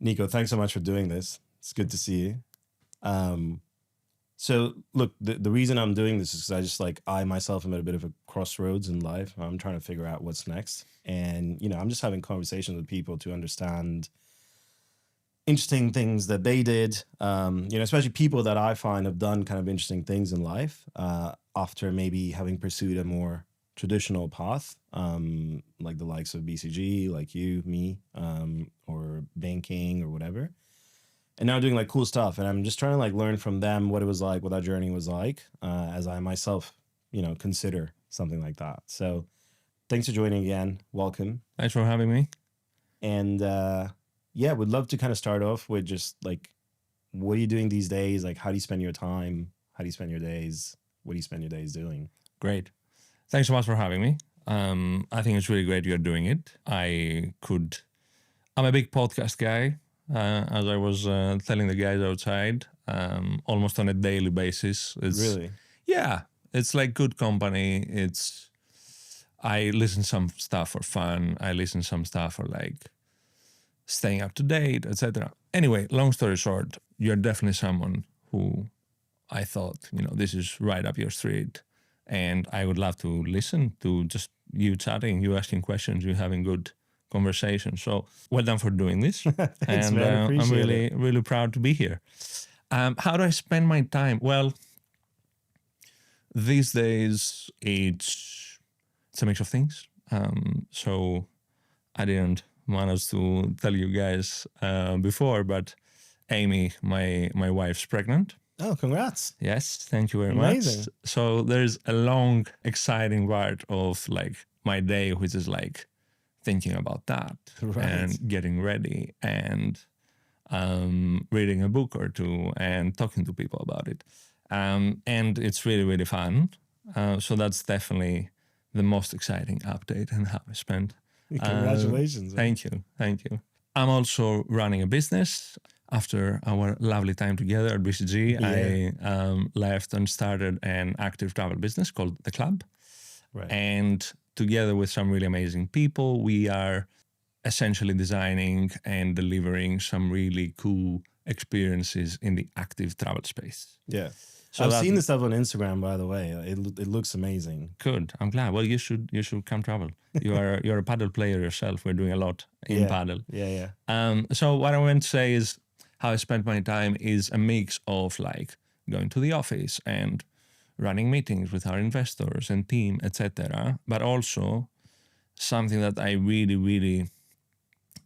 Nico, thanks so much for doing this. It's good to see you. So look, the reason I'm doing this is because I myself am at a bit of a crossroads in life. I'm trying to figure out what's next. And, I'm just having conversations with people to understand interesting things that they did, especially people that I find have done kind of interesting things in life after maybe having pursued a more traditional path, like the likes of BCG, like you, me, or banking or whatever. And now doing like cool stuff. And I'm just trying to like learn from them what it was like, what that journey was like, as I myself, consider something like that. So thanks for joining again. Welcome. Thanks for having me. And would love to kind of start off with just like, what are you doing these days? Like, how do you spend your time? How do you spend your days? What do you spend your days doing? Great. Thanks so much for having me. I think it's really great you're doing it. I'm a big podcast guy, as I was telling the guys outside, almost on a daily basis. Really? Yeah, it's like good company. I listen some stuff for fun. I listen some stuff for like staying up to date, etc. Anyway, long story short, you're definitely someone who I thought, this is right up your street. And I would love to listen to just you chatting, you asking questions, you having good conversations. So well done for doing this. Thanks, and man. I'm Appreciate it. really proud to be here. How do I spend my time? Well, these days it's a mix of things. So I didn't manage to tell you guys before, but Amy, my wife's pregnant. Oh, congrats. Yes, thank you very Amazing. much. So there's a long, exciting part of like my day, which is like thinking about that and getting ready and reading a book or two and talking to people about it. And it's really, really fun. So that's definitely the most exciting update and how I spent. Congratulations. Thank you. I'm also running a business. After our lovely time together at BCG, I left and started an active travel business called The Club. Right. And together with some really amazing people, we are essentially designing and delivering some really cool experiences in the active travel space. Yeah. So I've seen the stuff on Instagram, by the way. It looks amazing. Good. I'm glad. Well, you should come travel. You're a paddle player yourself. We're doing a lot in paddle. Yeah. So what I want to say is how I spend my time is a mix of like going to the office and running meetings with our investors and team, etc. But also something that I really, really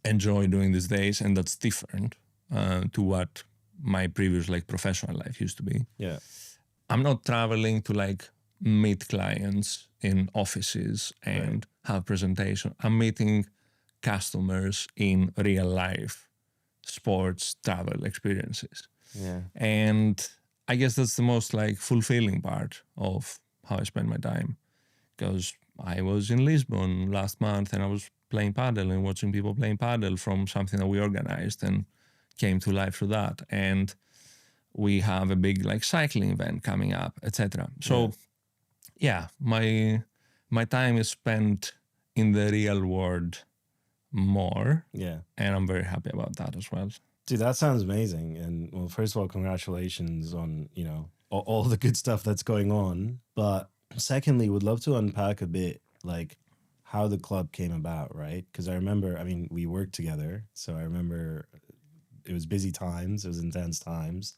enjoy doing these days, and that's different to what my previous like professional life used to be. Yeah. I'm not traveling to like meet clients in offices and have presentation. I'm meeting customers in real life sports travel experiences. Yeah. And I guess that's the most like fulfilling part of how I spend my time, because I was in Lisbon last month and I was playing paddle and watching people playing paddle from something that we organized and came to life through that. And we have a big like cycling event coming up, etc. So my time is spent in the real world more. Yeah. And I'm very happy about that as well. Dude, that sounds amazing. And well, first of all, congratulations on, all the good stuff that's going on. But secondly, would love to unpack a bit like how the club came about, right? Because I remember, we worked together. So I remember it was busy times, it was intense times.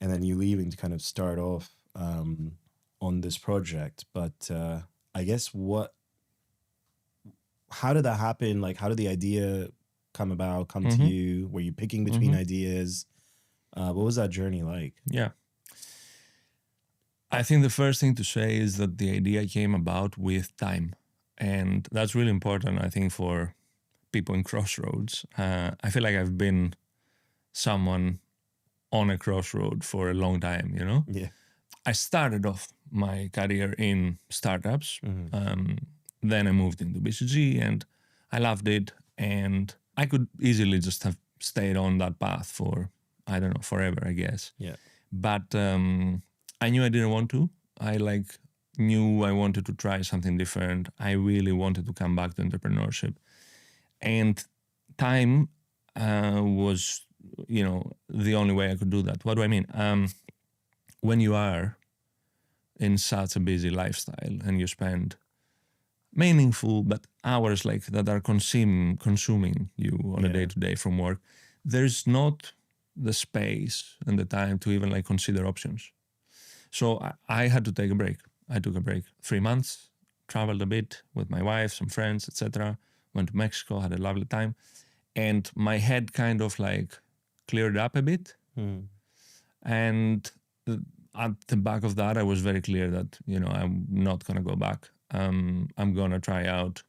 And then you leaving to kind of start off on this project. But I guess how did that happen? Like, how did the idea come to you? Were you picking between ideas? What was that journey like? Yeah. I think the first thing to say is that the idea came about with time. And that's really important, I think, for people in crossroads. I feel like I've been someone on a crossroad for a long time, Yeah. I started off my career in startups. Then I moved into BCG and I loved it. And I could easily just have stayed on that path for, I don't know, forever, I guess. Yeah. But I knew I didn't want to. I knew I wanted to try something different. I really wanted to come back to entrepreneurship. And time was, the only way I could do that. What do I mean? When you are in such a busy lifestyle and you spend meaningful but hours like that are consuming you on a Yeah. day-to-day from work, there's not the space and the time to even like consider options. So I had to take a break. I took a break, 3 months, traveled a bit with my wife, some friends, etc. Went to Mexico, had a lovely time, and my head kind of like cleared up a bit. Mm. And at the back of that, I was very clear that, I'm not going to go back. I'm going to try out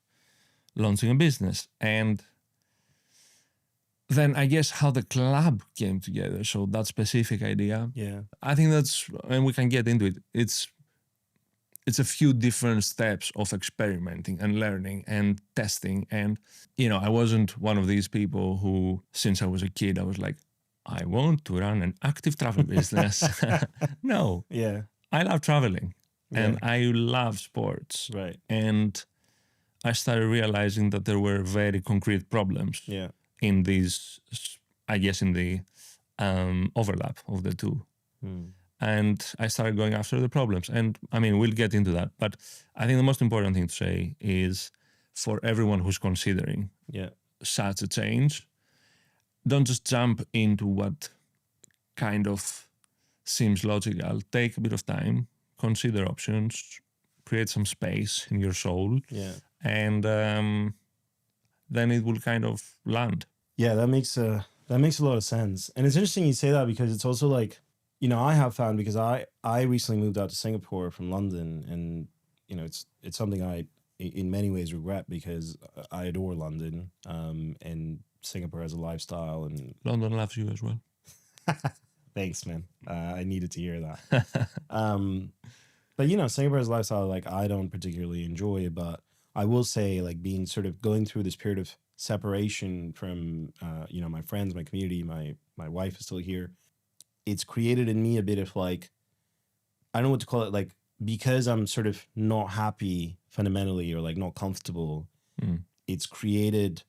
launching a business. And then I guess how the club came together. So that specific idea, Yeah. I think that's, and we can get into it. It's a few different steps of experimenting and learning and testing. And, I wasn't one of these people who, since I was a kid, I was like, I want to run an active travel business. No, Yeah. I love traveling and Yeah. I love sports. Right. And I started realizing that there were very concrete problems Yeah. in these, I guess, in the overlap of the two. Mm. And I started going after the problems. And I mean, we'll get into that. But I think the most important thing to say is for everyone who's considering Yeah. such a change, don't just jump into what kind of seems logical. Take a bit of time, consider options, create some space in your soul, Yeah. and then it will kind of land. Yeah, that makes a lot of sense. And it's interesting you say that because it's also like, I have found, because I recently moved out to Singapore from London, and it's something I in many ways regret because I adore London, and Singapore has a lifestyle, and London loves you as well. thanks, man. I needed to hear that. But Singapore has a lifestyle like I don't particularly enjoy, but I will say, like, being sort of going through this period of separation from my friends, my community, my wife is still here. It's created in me a bit of like, I don't know what to call it, like, because I'm sort of not happy fundamentally or like not comfortable, it's created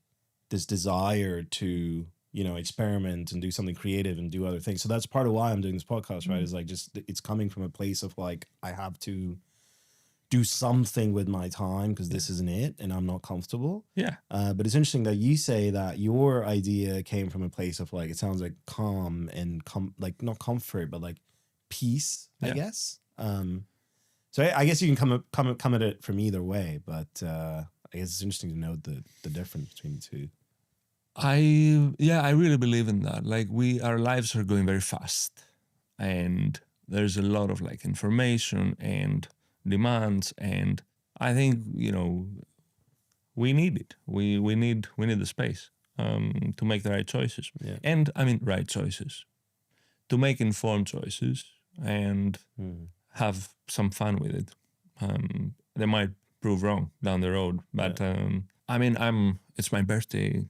this desire to experiment and do something creative and do other things. So that's part of why I'm doing this podcast, right? Is like, just, it's coming from a place of like, I have to do something with my time because this isn't it and I'm not comfortable. Yeah. But it's interesting that you say that your idea came from a place of like, it sounds like calm and like not comfort, but like peace, I guess. So I guess you can come at it from either way, but I guess it's interesting to note the difference between the two. I really believe in that. Like, our lives are going very fast, and there's a lot of like information and demands, and I think we need it. We need the space to make the right choices. Yeah. And I mean, right choices, to make informed choices and have some fun with it. They might prove wrong down the road, but I mean, it's my birthday.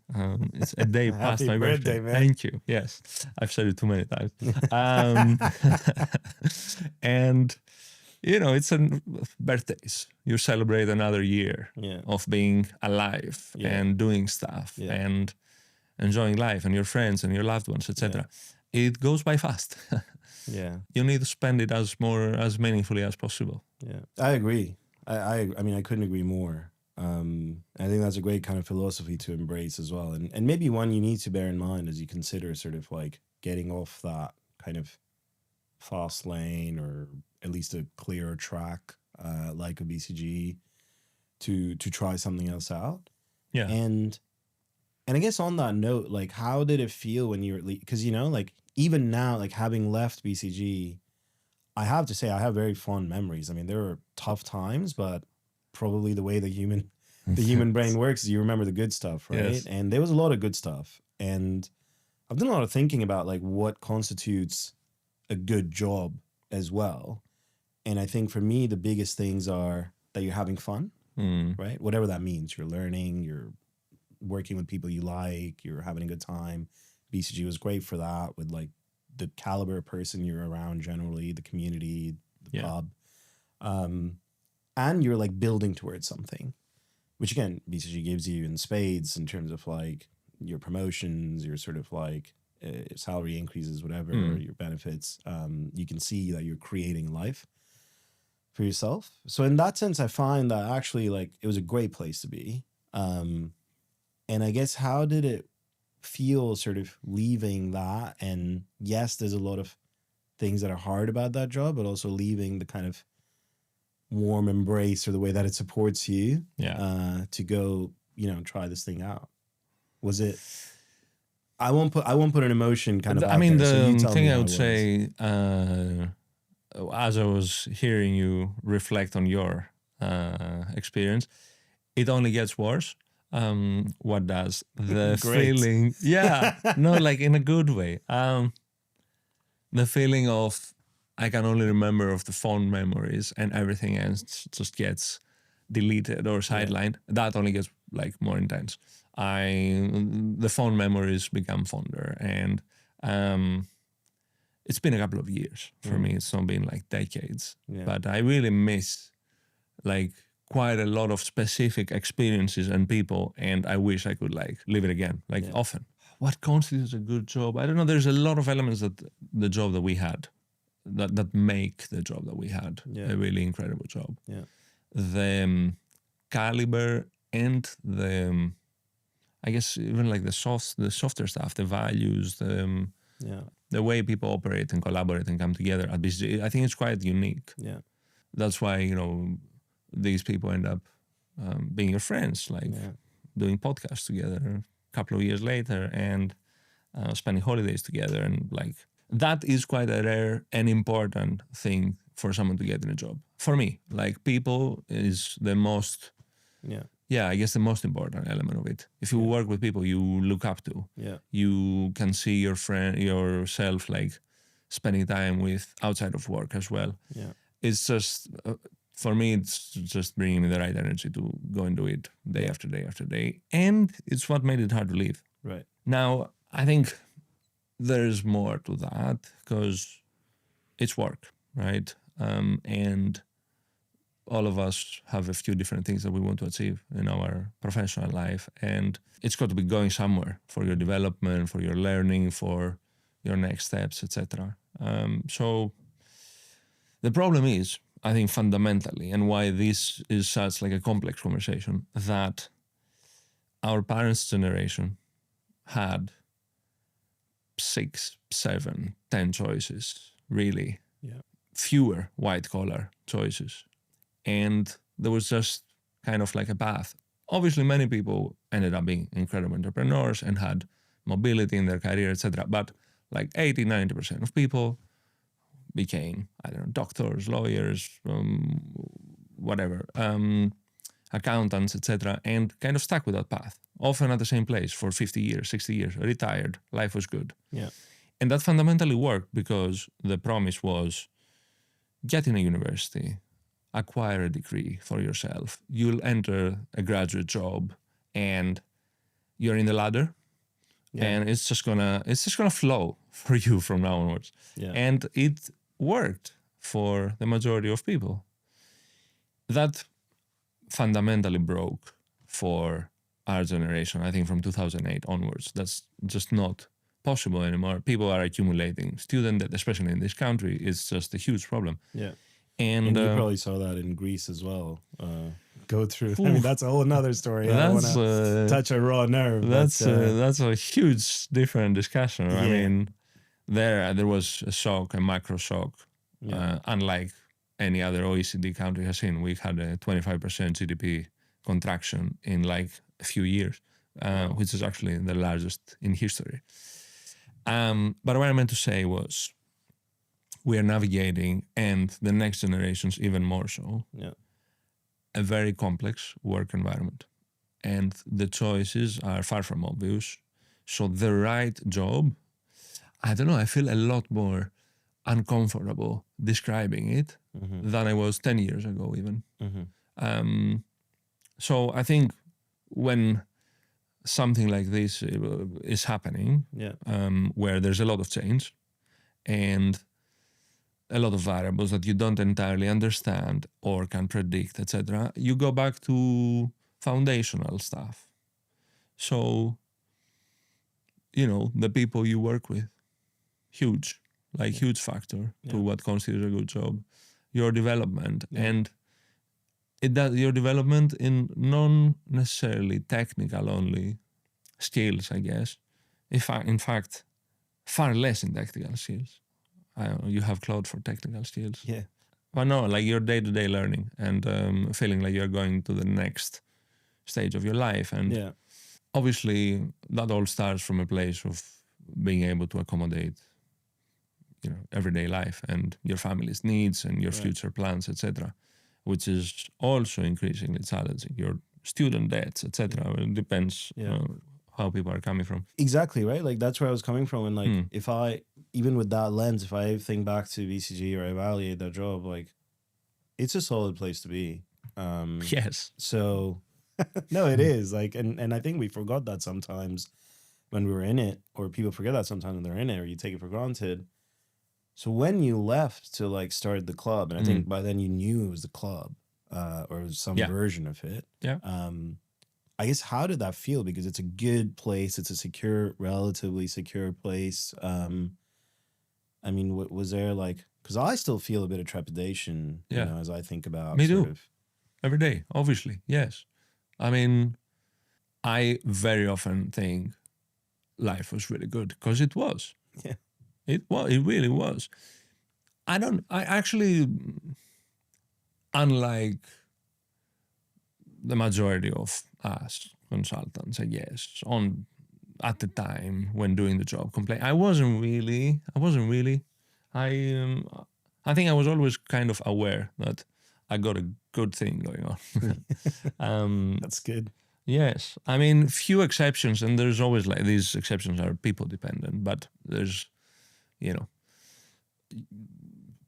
It's a day past Happy my birthday. man. Thank you. Yes, I've said it too many times. And it's birthdays. You celebrate another year of being alive and doing stuff and enjoying life and your friends and your loved ones, etc. It goes by fast. Yeah. You need to spend it as meaningfully as possible. Yeah, I agree. I mean, I couldn't agree more. I think that's a great kind of philosophy to embrace as well. And maybe one you need to bear in mind as you consider sort of like getting off that kind of fast lane, or at least a clearer track, like a BCG, to try something else out. Yeah. And I guess on that note, like, how did it feel when you were, because, like, even now, like, having left BCG, I have to say I have very fond memories. I mean, there were tough times, but probably the way the human brain works is you remember the good stuff, right? Yes. And there was a lot of good stuff. And I've done a lot of thinking about like what constitutes a good job as well. And I think for me, the biggest things are that you're having fun, right? Whatever that means. You're learning, you're working with people you like, you're having a good time. BCG was great for that, with like the caliber of person you're around generally, the community, the pub. And you're like building towards something, which again, BCG gives you in spades in terms of like your promotions, your sort of like salary increases, whatever, your benefits, you can see that you're creating life for yourself. So in that sense, I find that actually like it was a great place to be. And I guess how did it feel sort of leaving that? And yes, there's a lot of things that are hard about that job, but also leaving the kind of warm embrace or the way that it supports you to go, try this thing out. Was it? I won't put an emotion kind of out there. So you the tell thing me I how would it was. say, as I was hearing you reflect on your experience, it only gets worse. What does the Great. feeling? Yeah, no, like in a good way. The feeling of I can only remember of the fond memories and everything else just gets deleted or sidelined. That only gets like more intense. The fond memories become fonder, and it's been a couple of years for me. It's not been like decades, but I really miss like quite a lot of specific experiences and people, and I wish I could like live it again, like often. What constitutes a good job? I don't know. There's a lot of elements that the job that we had that make the job that we had a really incredible job. The caliber and the I guess even like the softer stuff, the values, the way people operate and collaborate and come together at BCG, I think it's quite unique. That's why these people end up being your friends, like doing podcasts together a couple of years later and spending holidays together, and like that is quite a rare and important thing for someone to get in a job. For me, like people is the most I guess the most important element of it. If you work with people you look up to, you can see yourself like spending time with outside of work as well. It's just for me, it's just bringing me the right energy to go and do it day after day after day, and it's what made it hard to leave. Right now, I think there's more to that because it's work, right? And all of us have a few different things that we want to achieve in our professional life, and it's got to be going somewhere for your development, for your learning, for your next steps, etc. So the problem is, I think fundamentally, and why this is such like a complex conversation, that our parents' generation had 6, 7, 10 choices, really. Fewer white collar choices. And there was just kind of like a path. Obviously, many people ended up being incredible entrepreneurs and had mobility in their career, etc. But like 80, 90% of people became, I don't know, doctors, lawyers, whatever, accountants, etc. And kind of stuck with that path, often at the same place for 50 years, 60 years, retired, life was good. And that fundamentally worked because the promise was get in a university, acquire a degree for yourself, you'll enter a graduate job and you're in the ladder and it's just gonna flow for you from now onwards. And it worked for the majority of people. That fundamentally broke for our generation, I think from 2008 onwards. That's just not possible anymore. People are accumulating student debt, especially in this country. It's just a huge problem. And you probably saw that in Greece as well. Go through. I mean, that's a whole another story. I don't want to touch a raw nerve. That's a huge different discussion. I mean, there was a shock, a macro shock, unlike any other OECD country has seen. We had a 25% GDP contraction in like a few years, which is actually the largest in history. But what I meant to say was, we are navigating, and the next generations even more so, a very complex work environment. And the choices are far from obvious. So the right job, I don't know, I feel a lot more uncomfortable describing it than I was 10 years ago even. So I think when something like this is happening, where there's a lot of change and a lot of variables that you don't entirely understand or can predict, etc., you go back to foundational stuff. So the people you work with, huge, huge factor to what constitutes a good job. Your development and your development in non necessarily technical only skills, I guess. In fact, far less in technical skills. I don't know, you have cloud for technical skills. Yeah. But no, your day-to-day learning and feeling like you're going to the next stage of your life. And obviously that all starts from a place of being able to accommodate everyday life and your family's needs and your future plans, etc., which is also increasingly challenging. Your student debts, etc. It depends how people are coming from. Exactly, right? Like that's where I was coming from. And if I, even with that lens, if I think back to BCG or I evaluate that job, it's a solid place to be. Yes. So no, it is and I think we forgot that sometimes when we were in it, or people forget that sometimes when they're in it, or you take it for granted. So when you left to start the club, and I think by then you knew it was the club, or some version of it. Yeah. I guess, how did that feel? Because it's a good place. It's a secure, relatively secure place. I mean, was there because I still feel a bit of trepidation, as I think about Me too. Every day, obviously, yes. I mean, I very often think life was really good because it was. Yeah. It really was. I actually, unlike the majority of us consultants, I guess, at the time when doing the job, complain. I wasn't really. I think I was always kind of aware that I got a good thing going on. That's good. Yes, I mean, few exceptions, and there's always these exceptions are people dependent, but there's,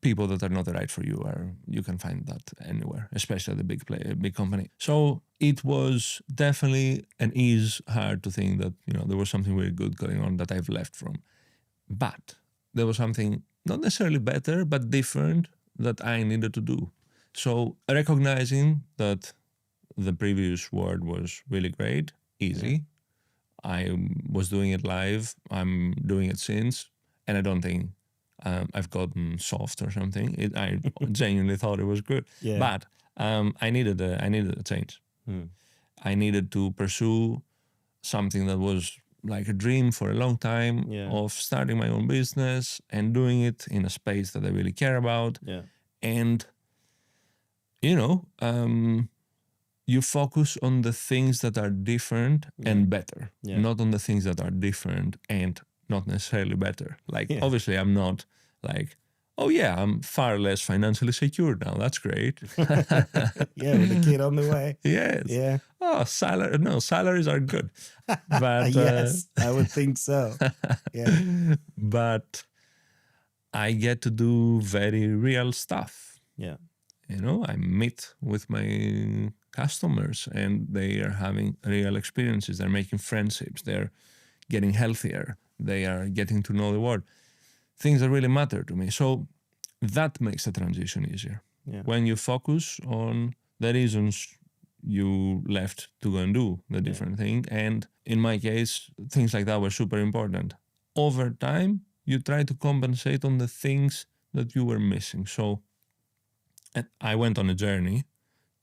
people that are not right for you you can find that anywhere, especially at the big company. So it was definitely and is hard to think that there was something really good going on that I've left from, but there was something not necessarily better but different that I needed to do. So recognizing that the previous word was really great, easy. I was doing it live. I'm doing it since, and I don't think I've gotten soft or something. I genuinely thought it was good, but I needed a change. I needed to pursue something that was like a dream for a long time of starting my own business and doing it in a space that I really care about. And you focus on the things that are different and better, not on the things that are different and not necessarily better. Obviously, I'm not oh yeah, I'm far less financially secure now. That's great. With a kid on the way. Yes. Yeah. Oh, salaries are good. But yes, I would think so. Yeah. But I get to do very real stuff. Yeah. I meet with my customers and they are having real experiences. They're making friendships. They're getting healthier. They are getting to know the world. Things that really matter to me. So that makes the transition easier. When you focus on the reasons you left to go and do the different thing. And in my case, things like that were super important. Over time, you try to compensate on the things that you were missing. So I went on a journey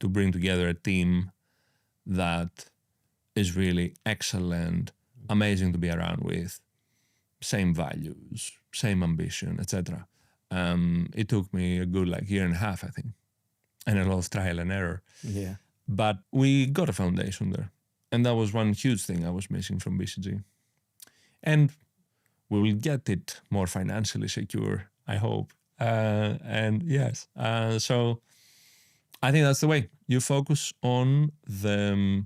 to bring together a team that is really excellent, amazing to be around with, same values, same ambition, etc. It took me a good year and a half, I think, and a lot of trial and error. Yeah. But we got a foundation there. And that was one huge thing I was missing from BCG. And we will get it more financially secure, I hope. And yes, so I think that's the way. You focus on the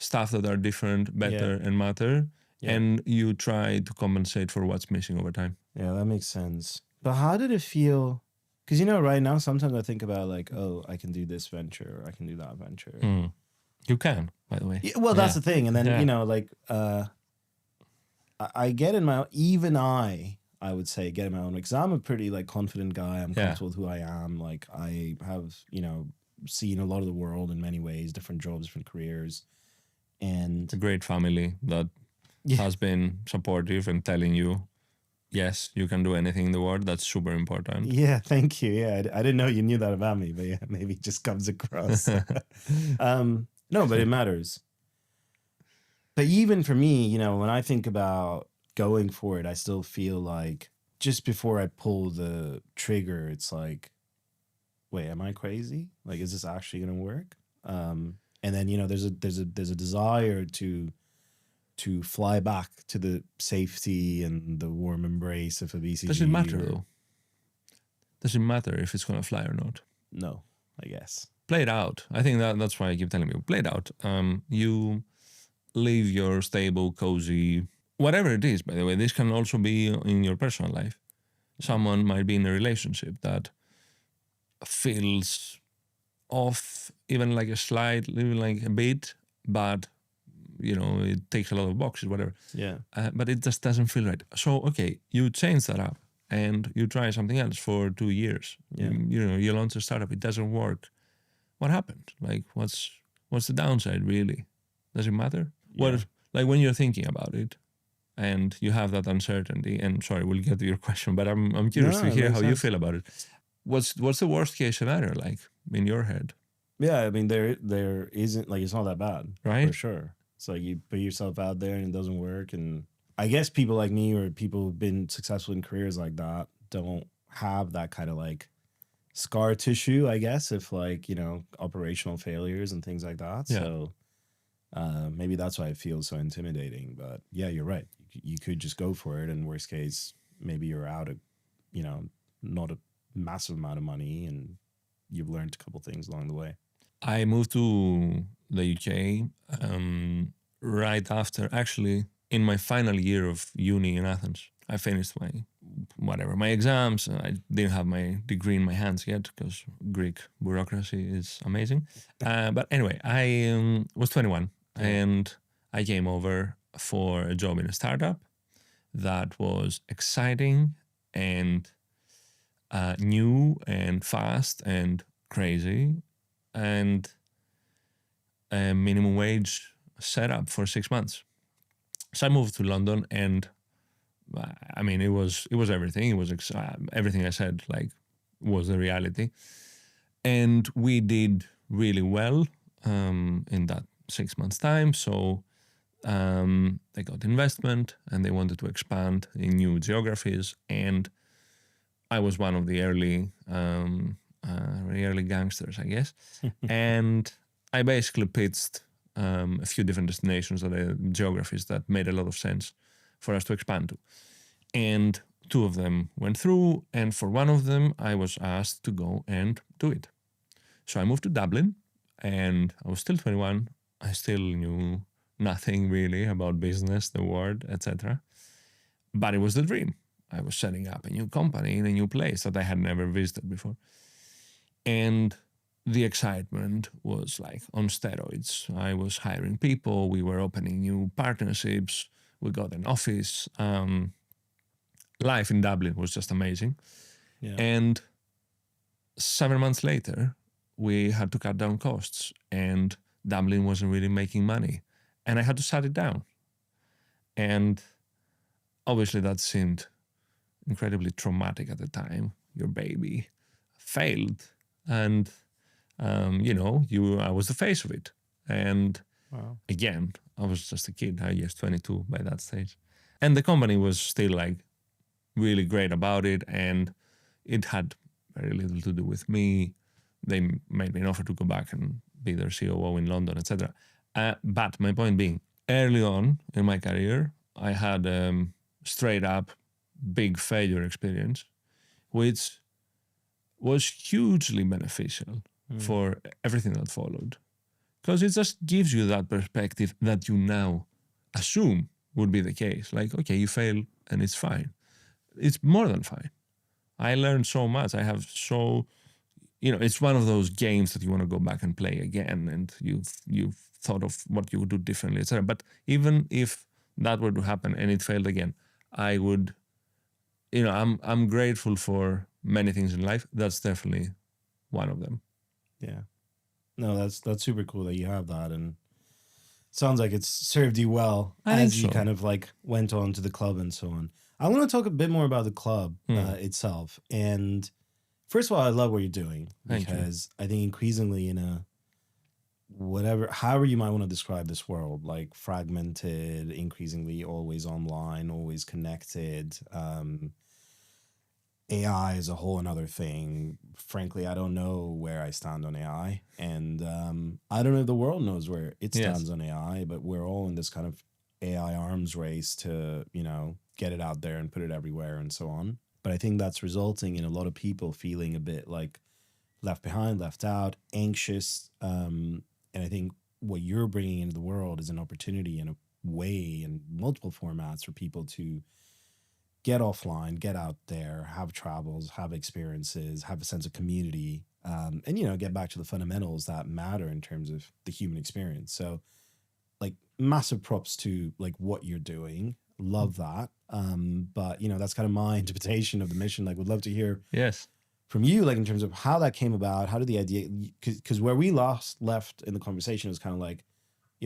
stuff that are different, better, and matter, and you try to compensate for what's missing over time. Yeah, that makes sense. But how did it feel? Because, right now, sometimes I think about oh, I can do this venture, or I can do that venture. You can, by the way. Yeah, well, that's the thing. And then, I get in my, even I would say, get in my own way. Because I'm a pretty, confident guy. I'm comfortable with who I am. I have, seen a lot of the world in many ways, different jobs, different careers. And a great family that has been supportive and telling you, yes, you can do anything in the world. That's super important. Yeah, thank you. Yeah, I didn't know you knew that about me, but yeah, maybe it just comes across. No, but it matters. But even for me, you know, when I think about going for it, I still feel like just before I pull the trigger, it's like, wait, am I crazy? Like, is this actually going to work? And then, you know, there's a desire to fly back to the safety and the warm embrace of a BCG. Does it matter though? Does it matter if it's gonna fly or not? No, I guess. Play it out. I think that's why I keep telling you, play it out. You live your stable, cozy, whatever it is. By the way, this can also be in your personal life. Someone might be in a relationship that feels off, even like a bit, but you know, it takes a lot of boxes, whatever. Yeah. But it just doesn't feel right. So, okay, you change that up and you try something else for 2 years. Yeah. You know, you launch a startup, it doesn't work. What happened? Like, what's the downside, really? Does it matter? Yeah. What, like, when you're thinking about it and you have that uncertainty, and sorry, we'll get to your question, but I'm curious No, to hear makes how you sense. feel about it. What's the worst case scenario like in your head? Yeah, I mean, there isn't, like, it's not that bad, Right? For sure. It's like you put yourself out there and it doesn't work. And I guess people like me or people who've been successful in careers like that don't have that kind of like scar tissue, I guess, if like, you know, operational failures and things like that. Yeah. So maybe that's why it feels so intimidating. But yeah, you're right. You could just go for it. And worst case, maybe you're out of, you know, not a massive amount of money and you've learned a couple things along the way. I moved to the UK right after, actually, in my final year of uni in Athens. I finished my exams. I didn't have my degree in my hands yet because Greek bureaucracy is amazing. But anyway, I was 21 and I came over for a job in a startup that was exciting and new and fast and crazy, and a minimum wage setup for 6 months. So I moved to London, and I mean, it was everything. It was everything I said, like, was the reality, and we did really well in that 6 months time. So they got investment, and they wanted to expand in new geographies, and I was one of the early gangsters, I guess. And I basically pitched a few different destinations geographies that made a lot of sense for us to expand to. And 2 of them went through, and for one of them, I was asked to go and do it. So I moved to Dublin, and I was still 21. I still knew nothing really about business, the world, etc. But it was the dream. I was setting up a new company in a new place that I had never visited before. And the excitement was like on steroids. I was hiring people. We were opening new partnerships. We got an office. Life in Dublin was just amazing. Yeah. And 7 months later, we had to cut down costs, and Dublin wasn't really making money. And I had to shut it down. And obviously that seemed incredibly traumatic at the time. Your baby failed, and you know, I was the face of it. And Wow. again, I was just a kid. I guess 22 by that stage, and the company was still like really great about it, and it had very little to do with me. They made me an offer to go back and be their COO in London, etc. But my point being, early on in my career, I had straight up big failure experience, which was hugely beneficial for everything that followed. Because it just gives you that perspective that you now assume would be the case. Like, okay, you fail and it's fine. It's more than fine. I learned so much. I have so, you know, it's one of those games that you want to go back and play again, and you've thought of what you would do differently, etc. But even if that were to happen and it failed again, I would, you know, I'm grateful for many things in life. That's definitely one of them. Yeah. No, that's super cool that you have that. And Sounds like it's served you well I think as you so. kind of like went on to the club and so on. I want to talk a bit more about the club itself. And first of all, I love what you're doing Thank you. because I think increasingly in a however you might want to describe this world, like fragmented, increasingly always online, always connected. AI is a whole another thing. Frankly, I don't know where I stand on AI. And I don't know if the world knows where it stands on AI, but we're all in this kind of AI arms race to, get it out there and put it everywhere and so on. But I think that's resulting in a lot of people feeling a bit like left behind, left out, anxious. And I think what you're bringing into the world is an opportunity in a way in multiple formats for people to get offline, get out there, have travels, have experiences, have a sense of community, and get back to the fundamentals that matter in terms of the human experience. So, like, massive props to like what you're doing. Love that. But that's kind of my interpretation of the mission. Like, would love to hear from you, like in terms of how that came about. How did the idea? Because where we left in the conversation was kind of like,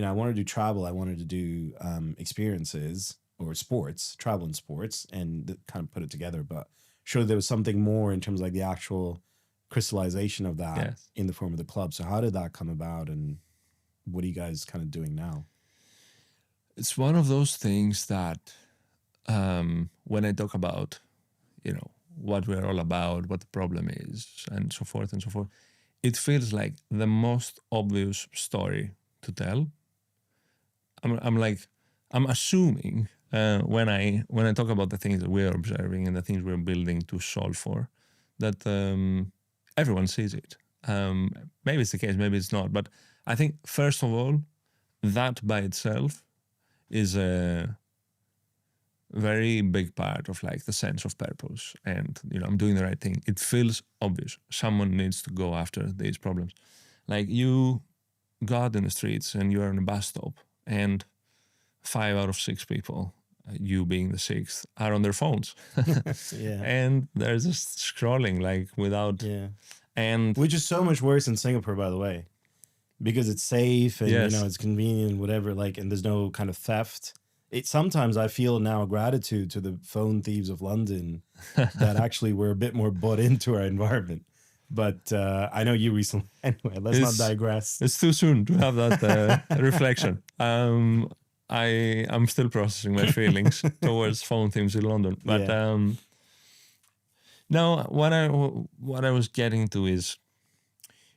I wanted to do travel. I wanted to do experiences or sports, travel and sports, and kind of put it together. But sure, there was something more in terms of like the actual crystallization of that in the form of the club. So how did that come about, and what are you guys kind of doing now? It's one of those things that when I talk about, what we're all about, what the problem is, and so forth, it feels like the most obvious story to tell. I'm assuming when I talk about the things that we're observing and the things we're building to solve for, that everyone sees it. Maybe it's the case, maybe it's not. But I think, first of all, that by itself is a very big part of like the sense of purpose and, I'm doing the right thing. It feels obvious. Someone needs to go after these problems. Like you go out in the streets and you're on a bus stop and 5 out of 6 people, you being the 6th, are on their phones. And they're just scrolling like without. And which is so much worse in Singapore, by the way, because it's safe and it's convenient, whatever. Like, and there's no kind of theft. Sometimes I feel now gratitude to the phone thieves of London that actually we're a bit more bought into our environment. But I know you recently. Anyway, let's not digress. It's too soon to have that reflection. I'm still processing my feelings towards phone thieves in London. But no, what I was getting to is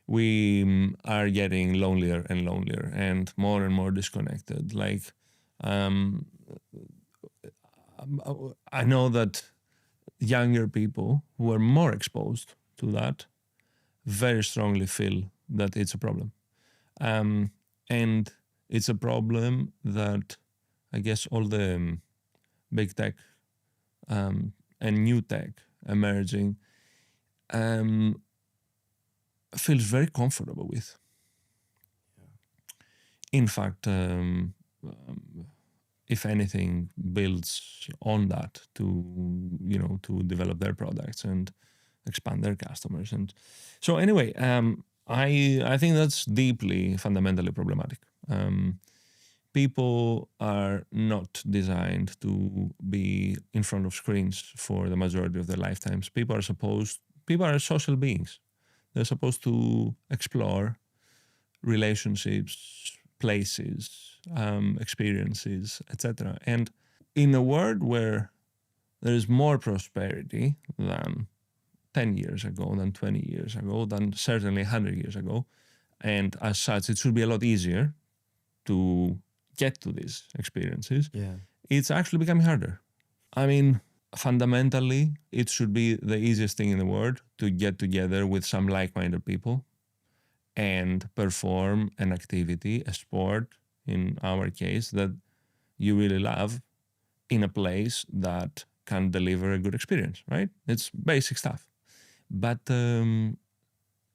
we are getting lonelier and lonelier and more disconnected. Like, I know that younger people who are more exposed to that very strongly feel that it's a problem. And it's a problem that I guess all the big tech and new tech emerging feels very comfortable with. In fact, if anything, builds on that to develop their products and expand their customers. And so anyway, I think that's deeply fundamentally problematic. People are not designed to be in front of screens for the majority of their lifetimes. People are social beings. They're supposed to explore relationships, places, experiences, etc. And in a world where there is more prosperity than 10 years ago, than 20 years ago, than certainly 100 years ago, and as such, it should be a lot easier to get to these experiences. It's actually becoming harder. I mean, fundamentally, it should be the easiest thing in the world to get together with some like-minded people and perform an activity, a sport, in our case, that you really love in a place that can deliver a good experience, right? It's basic stuff. But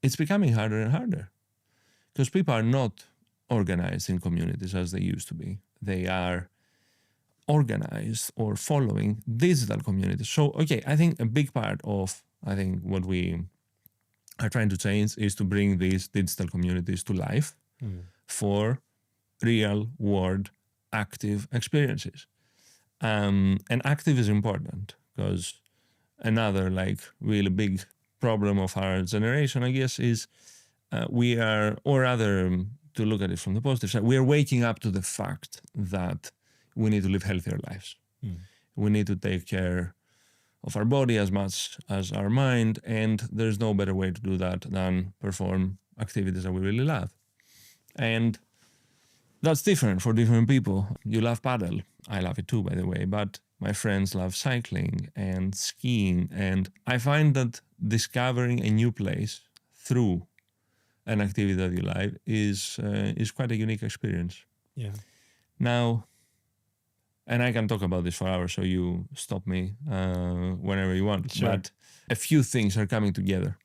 it's becoming harder and harder because people are not organized in communities as they used to be. They are organized or following digital communities. So, okay, I think a big part of, what we are trying to change is to bring these digital communities to life for real world active experiences. And active is important because another like really big problem of our generation, I guess, is we are, or rather, to look at it from the positive side, we are waking up to the fact that we need to live healthier lives. We need to take care of our body as much as our mind, and there's no better way to do that than perform activities that we really love. And that's different for different people. You love paddle. I love it too, by the way, but my friends love cycling and skiing. And I find that discovering a new place through an activity that you like is quite a unique experience. Yeah. Now, and I can talk about this for hours, so you stop me whenever you want. Sure. But a few things are coming together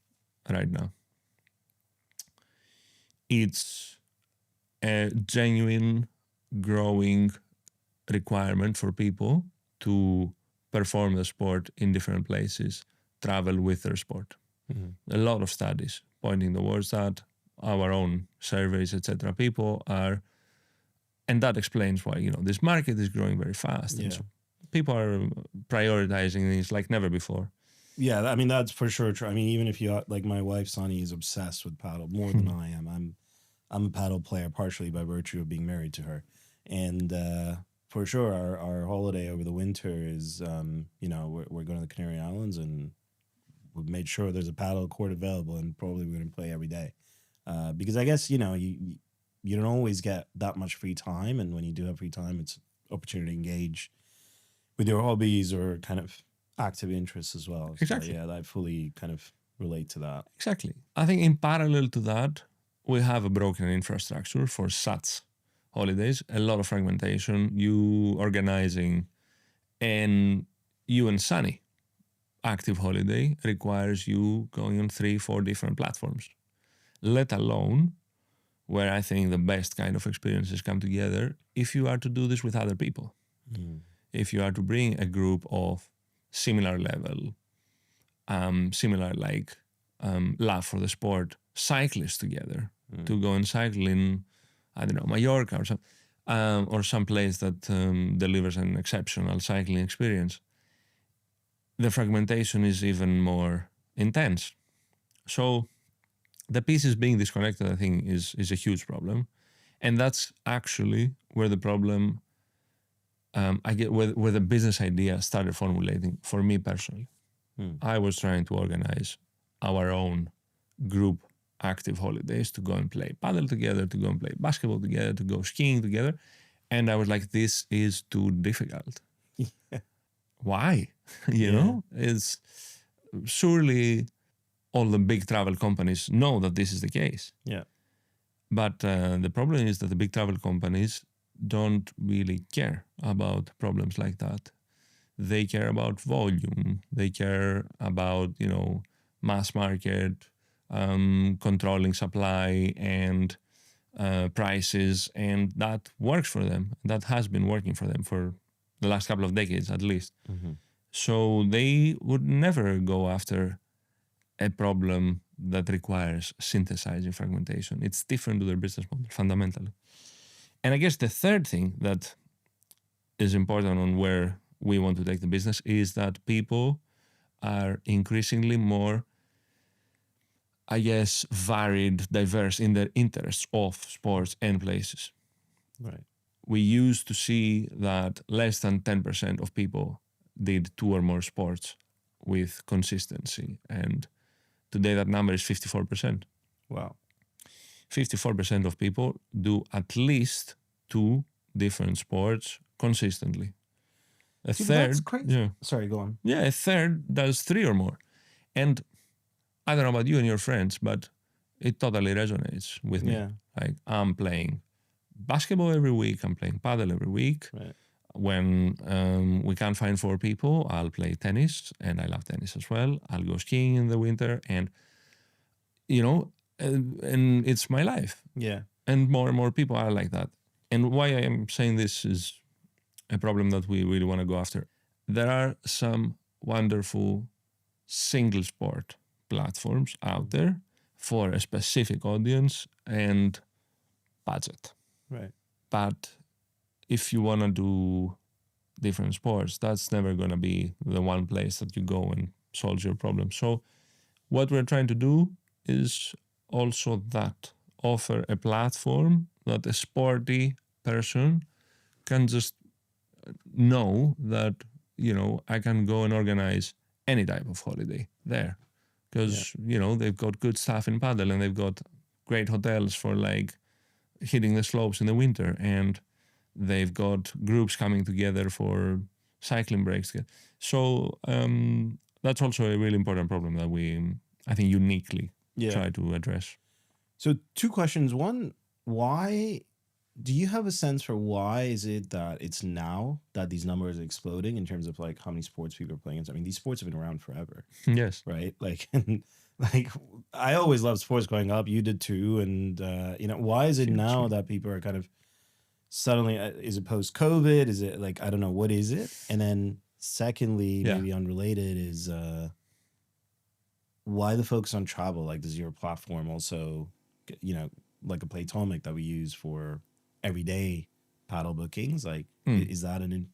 right now. It's a genuine, growing requirement for people to perform the sport in different places, travel with their sport. A lot of studies pointing towards that, our own surveys, etc. People are, and that explains why, you know, this market is growing very fast. And Yeah. so people are prioritizing these like never before. Yeah, I mean, that's for sure true. I mean, even if you, like my wife, Sonny, is obsessed with paddle more than I am. I'm a paddle player partially by virtue of being married to her. And for sure, our holiday over the winter is, you know, we're going to the Canary Islands, and we've made sure there's a paddle court available, and probably we're going to play every day. Because I guess, you know, you don't always get that much free time. And when you do have free time, it's opportunity to engage with your hobbies or kind of active interests as well. Exactly. So, yeah, I fully kind of relate to that. Exactly. I think in parallel to that, we have a broken infrastructure for such holidays, a lot of fragmentation, you organizing, and you and Sunny active holiday requires you going on 3-4 different platforms, let alone where I think the best kind of experiences come together if you are to do this with other people. If you are to bring a group of similar level, similar like love for the sport, cyclists together to go and cycle in, I don't know, Mallorca or some place that delivers an exceptional cycling experience, the fragmentation is even more intense. So the pieces being disconnected, I think, is a huge problem. And that's actually where the problem, I get where the business idea started formulating for me personally. I was trying to organize our own group active holidays to go and play paddle together, to go and play basketball together, to go skiing together. And I was like, this is too difficult. Why? you know, it's surely all the big travel companies know that this is the case. Yeah. But the problem is that the big travel companies don't really care about problems like that. They care about volume. They care about, you know, mass market, controlling supply and prices, and that works for them. That has been working for them for the last couple of decades at least. So they would never go after a problem that requires synthesizing fragmentation. It's different to their business model fundamentally. And I guess the third thing that is important on where we want to take the business is that people are increasingly more, I guess, varied, diverse in their interests of sports and places. Right. We used to see that less than 10% of people did 2 or more sports with consistency. And today that number is 54%. Wow. 54% of people do at least 2 different sports consistently. A third, That's crazy. yeah, Sorry, go on. yeah, a third does 3 or more. And I don't know about you and your friends, but it totally resonates with me. Yeah. Like I'm playing basketball every week, I'm playing paddle every week. Right. When we can't find 4 people, I'll play tennis, and I love tennis as well. I'll go skiing in the winter, and you know, and it's my life. Yeah. And more people are like that. And why I am saying this is a problem that we really want to go after. There are some wonderful single sport platforms out there for a specific audience and budget. Right. But if you want to do different sports, that's never going to be the one place that you go and solves your problem. So what we're trying to do is also that, offer a platform that a sporty person can just know that, I can go and organize any type of holiday there. Because, they've got good stuff in paddle, and they've got great hotels for like hitting the slopes in the winter, and they've got groups coming together for cycling breaks. So that's also a really important problem that we, I think, uniquely try to address. So 2 questions. One, why do you have a sense for why is it that it's now that these numbers are exploding in terms of like how many sports people are playing? I mean, these sports have been around forever. Yes. Right? Like, I always loved sports growing up. You did too. And, why is it now that people are kind of suddenly, is it post-COVID? Is it like, I don't know, what is it? And then secondly, maybe unrelated, is why the focus on travel? Like, does your platform also, like a Playtomic that we use for everyday paddle bookings, like is that an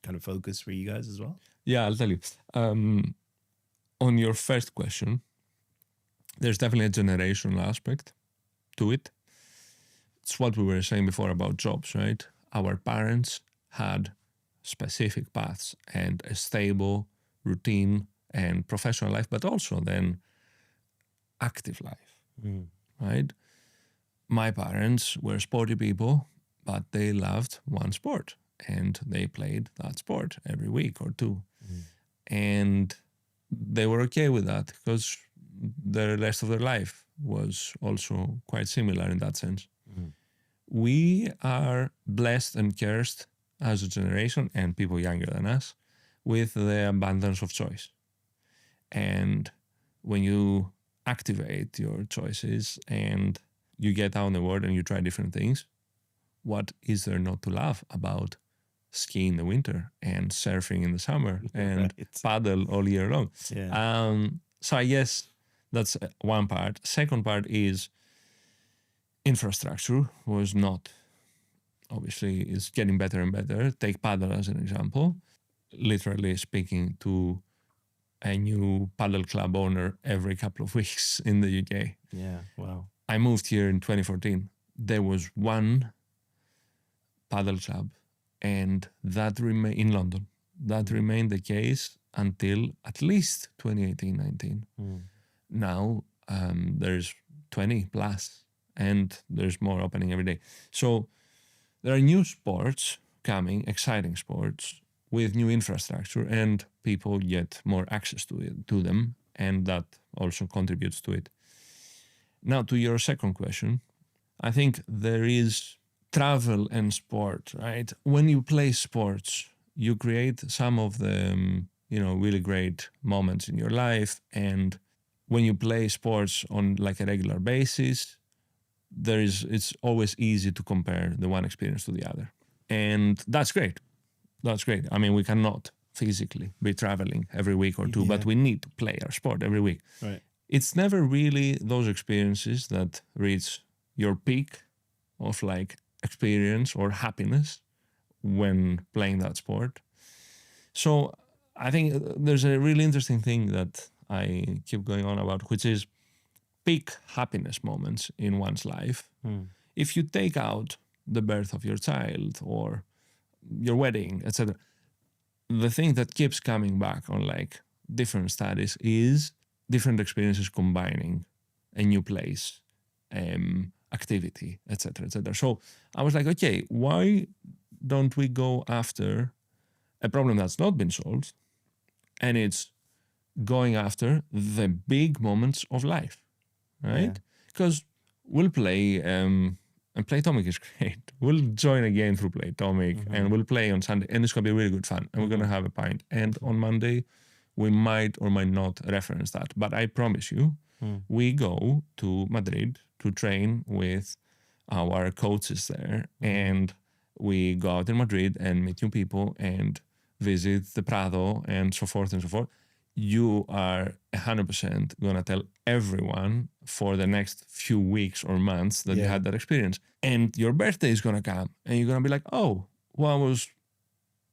kind of focus for you guys as well? Yeah, I'll tell you. On your first question, there's definitely a generational aspect to it. It's what we were saying before about jobs, right? Our parents had specific paths and a stable routine and professional life, but also then active life, right? My parents were sporty people, but they loved one sport, and they played that sport every week or two. And they were okay with that because the rest of their life was also quite similar in that sense. We are blessed and cursed as a generation, and people younger than us, with the abundance of choice. And when you activate your choices and you get out in the world and you try different things, what is there not to love about skiing in the winter and surfing in the summer and paddle all year long? So I guess that's one part. Second part is infrastructure was not, obviously, is getting better and better. Take paddle as an example. Literally speaking to a new paddle club owner every couple of weeks in the UK. Yeah, wow. I moved here in 2014. There was one paddle club, and that remained in London. That remained the case until at least 2018-19. Now there's 20 plus, and there's more opening every day. So there are new sports coming, exciting sports with new infrastructure, and people get more access to them, and that also contributes to it. Now, to your second question, I think there is travel and sport, right? When you play sports, you create some of the, really great moments in your life. And when you play sports on like a regular basis, it's always easy to compare the one experience to the other. And that's great. That's great. I mean, we cannot physically be traveling every week or two, but we need to play our sport every week. Right. It's never really those experiences that reach your peak of like experience or happiness when playing that sport. So I think there's a really interesting thing that I keep going on about, which is peak happiness moments in one's life. If you take out the birth of your child or your wedding, etc., the thing that keeps coming back on like different studies is different experiences combining a new place, activity, etc., etc. So I was like, okay, why don't we go after a problem that's not been solved, and it's going after the big moments of life, right? Because we'll play, and Playtomic is great. We'll join again through Playtomic, and we'll play on Sunday, and it's going to be really good fun, and we're going to have a pint. And on Monday, we might or might not reference that. But I promise you, we go to Madrid to train with our coaches there, and we go out in Madrid and meet new people and visit the Prado and so forth and so forth. you are 100% going to tell everyone for the next few weeks or months that you Yeah. had that experience. And your birthday is going to come and you're going to be like, oh, what was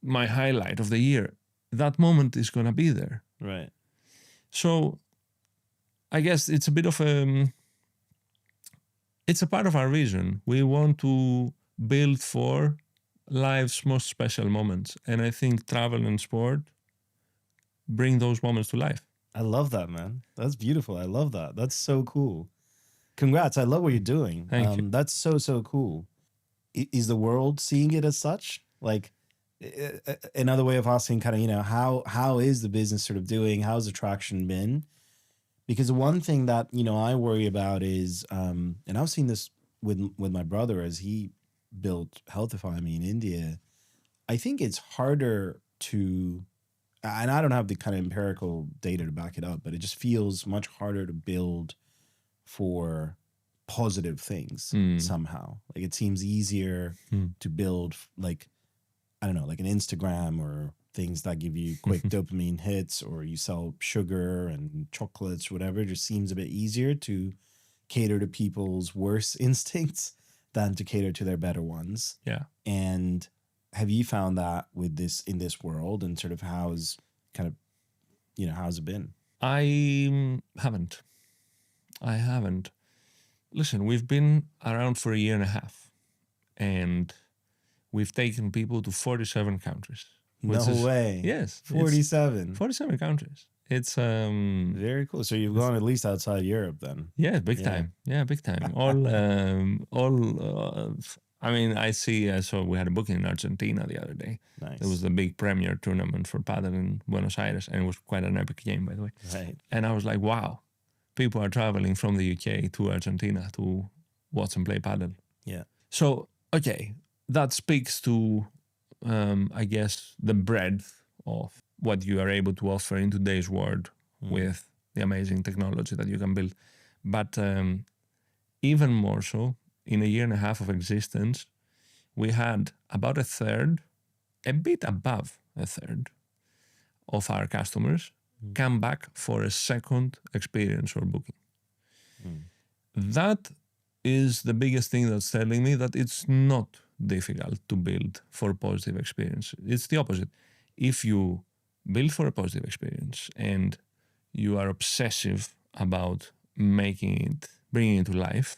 my highlight of the year? That moment is going to be there. Right. So I guess it's a bit of it's a part of our vision. We want to build for life's most special moments. And I think travel and sport bring those moments to life. I love that, man. That's beautiful. I love that. That's so cool. Congrats. I love what you're doing. Thank you. That's so cool. Is the world seeing it as such? Like, another way of asking, kind of, you know, how is the business sort of doing? How's the traction been? Because one thing that, you know, I worry about is, and I've seen this with my brother as he built Healthify Me in India. I think it's harder to, and I don't have the kind of empirical data to back it up, but it just feels much harder to build for positive things somehow. Like it seems easier to build, like, I don't know, like an Instagram or things that give you quick dopamine hits, or you sell sugar and chocolates, whatever. It just seems a bit easier to cater to people's worst instincts than to cater to their better ones. Yeah. And have you found that with this, in this world, and sort of how's kind of, you know, how's it been? I haven't. Listen, we've been around for a year and a half, and we've taken people to 47 countries. No way. Yes. 47. 47 countries. It's very cool. So you've gone at least outside Europe then. Yeah, big time. Yeah, big time. I mean, I saw we had a booking in Argentina the other day. Nice. It was the big premier tournament for padel in Buenos Aires, and it was quite an epic game, by the way. Right. And I was like, wow, people are traveling from the UK to Argentina to watch and play padel. Yeah. So, okay, that speaks to, I guess, the breadth of what you are able to offer in today's world with the amazing technology that you can build. But even more so, in a year and a half of existence, we had about a third, a bit above a third of our customers come back for a second experience or booking. That is the biggest thing that's telling me that it's not difficult to build for a positive experience. It's the opposite. If you build for a positive experience and you are obsessive about making it, bringing it to life,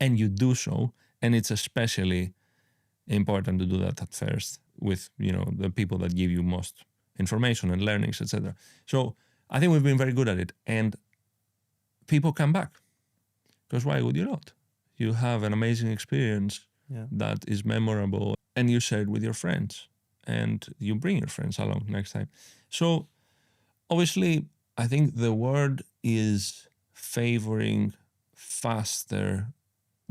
and you do so, and it's especially important to do that at first with, you know, the people that give you most information and learnings, etc. So I think we've been very good at it, and people come back, because why would you not? You have an amazing experience that is memorable, and you share it with your friends, and you bring your friends along next time. So obviously, I think the world is favoring faster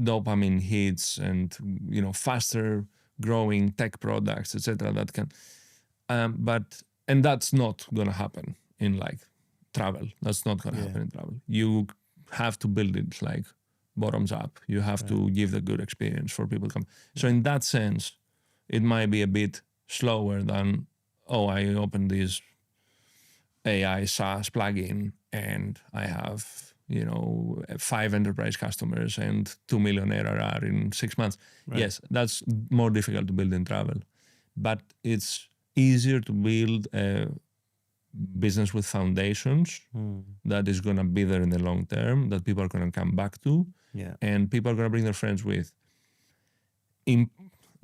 dopamine hits and, you know, faster growing tech products, etc. That can, and that's not going to happen in like travel. That's not going to happen in travel. You have to build it like bottoms up. You have to give the good experience for people to come. So in that sense, it might be a bit slower than, oh, I opened this AI SaaS plugin and I have, you know, 5 enterprise customers and 2 million ARR in 6 months. Right. Yes, that's more difficult to build in travel, but it's easier to build a business with foundations that is going to be there in the long term, that people are going to come back to, and people are going to bring their friends with.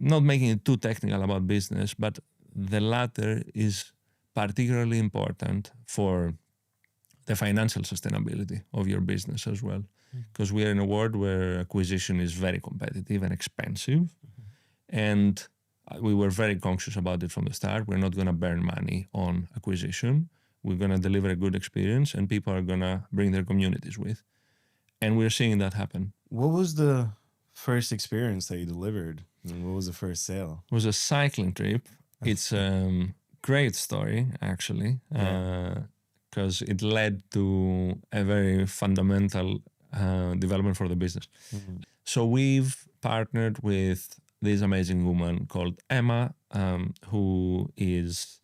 Not making it too technical about business, but the latter is particularly important for the financial sustainability of your business as well. Because we are in a world where acquisition is very competitive and expensive. And we were very conscious about it from the start. We're not going to burn money on acquisition. We're going to deliver a good experience, and people are going to bring their communities with. And we're seeing that happen. What was the first experience that you delivered? And what was the first sale? It was a cycling trip. It's a great story, actually, because it led to a very fundamental development for the business. So we've partnered with this amazing woman called Emma, who is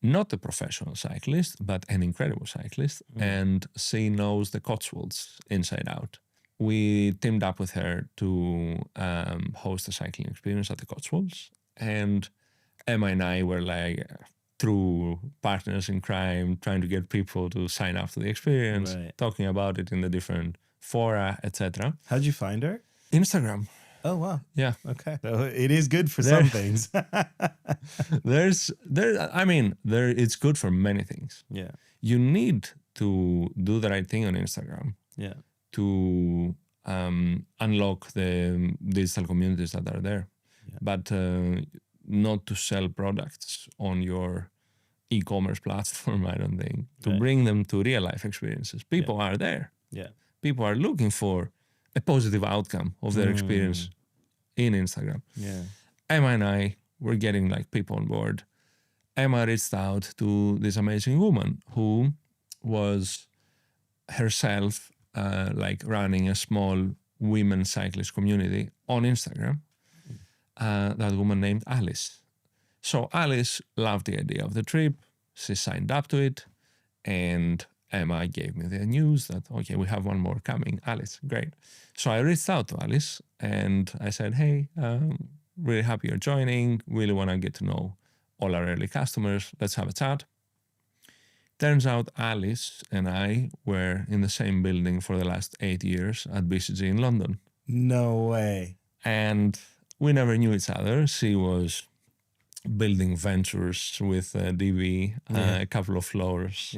not a professional cyclist, but an incredible cyclist, and she knows the Cotswolds inside out. We teamed up with her to host a cycling experience at the Cotswolds, and Emma and I were like true partners in crime, trying to get people to sign up to the experience, Right. talking about it in the different fora, etc. How'd you find her? Instagram. Oh, wow. Yeah. Okay. So it is good for some things. It's good for many things. Yeah. You need to do the right thing on Instagram Yeah. to unlock the digital communities that are there, but not to sell products on your e-commerce platform, I don't think, to Right. bring them to real life experiences. People are there. Yeah. People are looking for a positive outcome of their experience in Instagram. Yeah. Emma and I were getting like people on board. Emma reached out to this amazing woman who was herself like running a small women cyclist community on Instagram. That woman named Alice. So Alice loved the idea of the trip. She signed up to it, and Emma gave me the news that, okay, we have one more coming. Alice, great. So I reached out to Alice and I said, hey, really happy you're joining. Really want to get to know all our early customers. Let's have a chat. Turns out Alice and I were in the same building for the last 8 years at BCG in London. No way. And we never knew each other. She was building ventures with DB, a couple of floors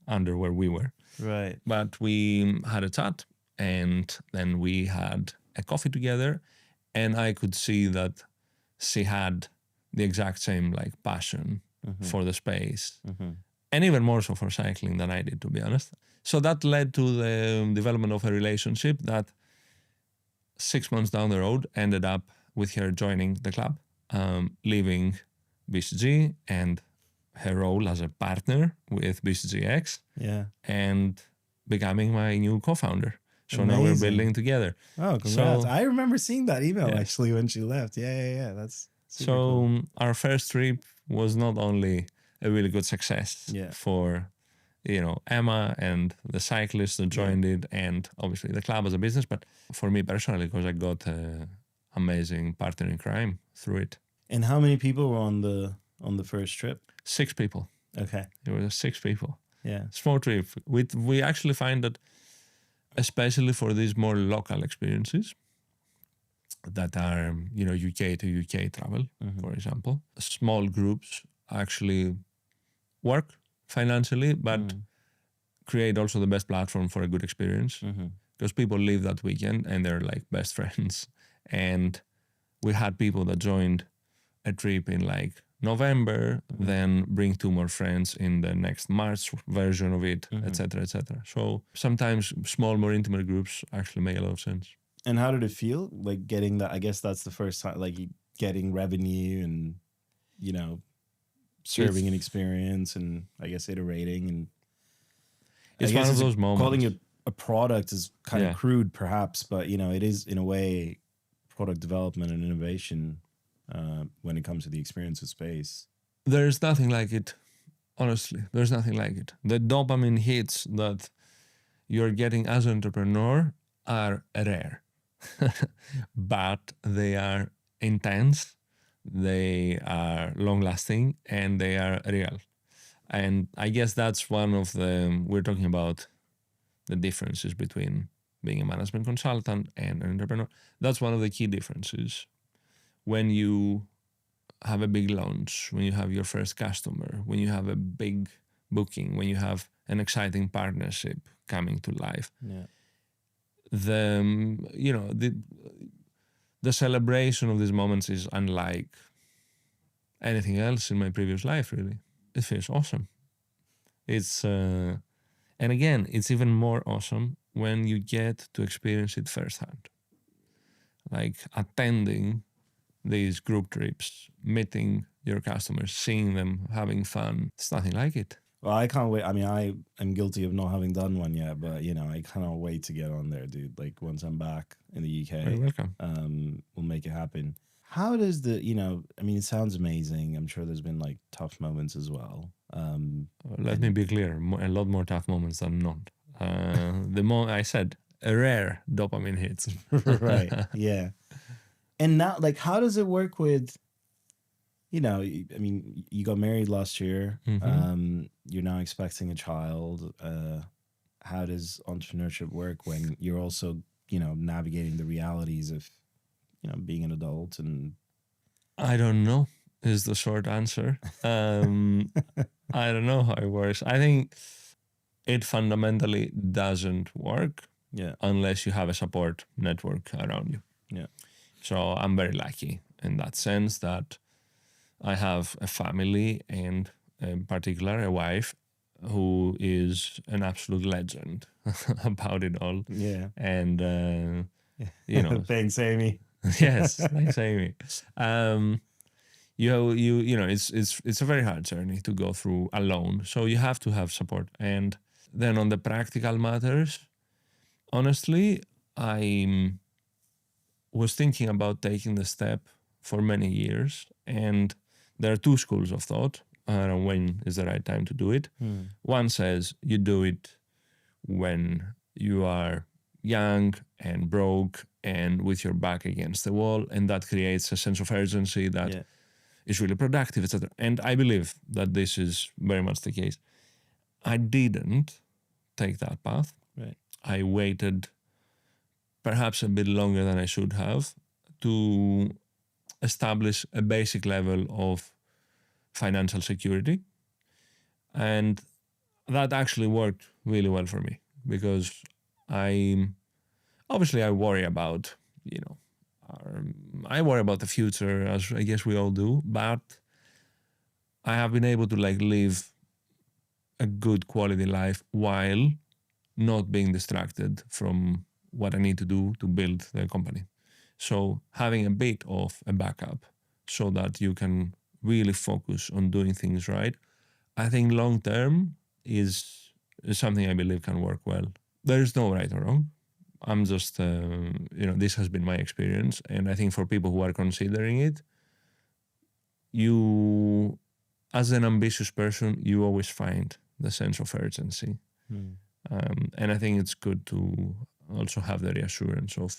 under where we were. Right. But we had a chat, and then we had a coffee together, and I could see that she had the exact same like passion for the space, and even more so for cycling than I did, to be honest. So that led to the development of a relationship that 6 months down the road ended up with her joining the club, leaving BCG and her role as a partner with BCGX, and becoming my new co-founder. So now we're building together. Oh, congrats. So, I remember seeing that email actually when she left. Yeah. That's super cool. Our first trip was not only a really good success for Emma and the cyclists that joined it, and obviously the club as a business, but for me personally, because I got an amazing partner in crime through it. And how many people were on the first trip? 6 people. Okay. There were 6 people. Yeah. Small trip. We actually find that, especially for these more local experiences that are, UK to UK travel, for example, small groups actually work financially, but create also the best platform for a good experience, because people leave that weekend and they're like best friends. And we had people that joined a trip in like November, then bring 2 more friends in the next March version of it, etc., etc. So sometimes small, more intimate groups actually make a lot of sense. And how did it feel? Like getting that, I guess that's the first time, like getting revenue and, serving an experience and I guess iterating. And it's one of those moments. Calling it a product is kind of crude perhaps, but it is in a way product development and innovation when it comes to the experience of space. There's nothing like it. Honestly, there's nothing like it. The dopamine hits that you're getting as an entrepreneur are rare, but they are intense, they are long-lasting, and they are real. And I guess that's one of we're talking about the differences between being a management consultant and an entrepreneur. That's one of the key differences. When you have a big launch, when you have your first customer, when you have a big booking, when you have an exciting partnership coming to life, the celebration of these moments is unlike anything else in my previous life, really. It feels awesome. It's and again, it's even more awesome when you get to experience it firsthand. Like attending these group trips, meeting your customers, seeing them, having fun. It's nothing like it. Well, I can't wait. I mean, I'm guilty of not having done one yet, but I cannot wait to get on there, dude. Like once I'm back in the UK, You're welcome. we'll make it happen. How does it sounds amazing. I'm sure there's been like tough moments as well. Let me be clear, a lot more tough moments than not. I said, a rare dopamine hits. Right. Yeah. And now, like, how does it work with, you got married last year. You're now expecting a child. How does entrepreneurship work when you're also, navigating the realities of, being an adult? And I don't know is the short answer. I don't know how it works. I think it fundamentally doesn't work yeah, unless you have a support network around you. yeah, So I'm very lucky in that sense that I have a family and in particular a wife who is an absolute legend about it all. yeah. And, Thanks, Amy. yes, thanks, Amy. It's a very hard journey to go through alone. So you have to have support. And then on the practical matters, honestly, I was thinking about taking the step for many years. And there are two schools of thought around when is the right time to do it. One says you do it when you are young and broke and with your back against the wall, and that creates a sense of urgency that is really productive, etc. And I believe that this is very much the case. I didn't take that path. Right. I waited perhaps a bit longer than I should have to establish a basic level of financial security. And that actually worked really well for me because I worry about, I worry about the future, as I guess we all do, but I have been able to live a good quality life while not being distracted from what I need to do to build the company. So having a bit of a backup so that you can really focus on doing things right, I think long term is something I believe can work well. There is no right or wrong. I'm just, this has been my experience. And I think for people who are considering it, you, as an ambitious person, you always find the sense of urgency. And I think it's good to also have the reassurance of,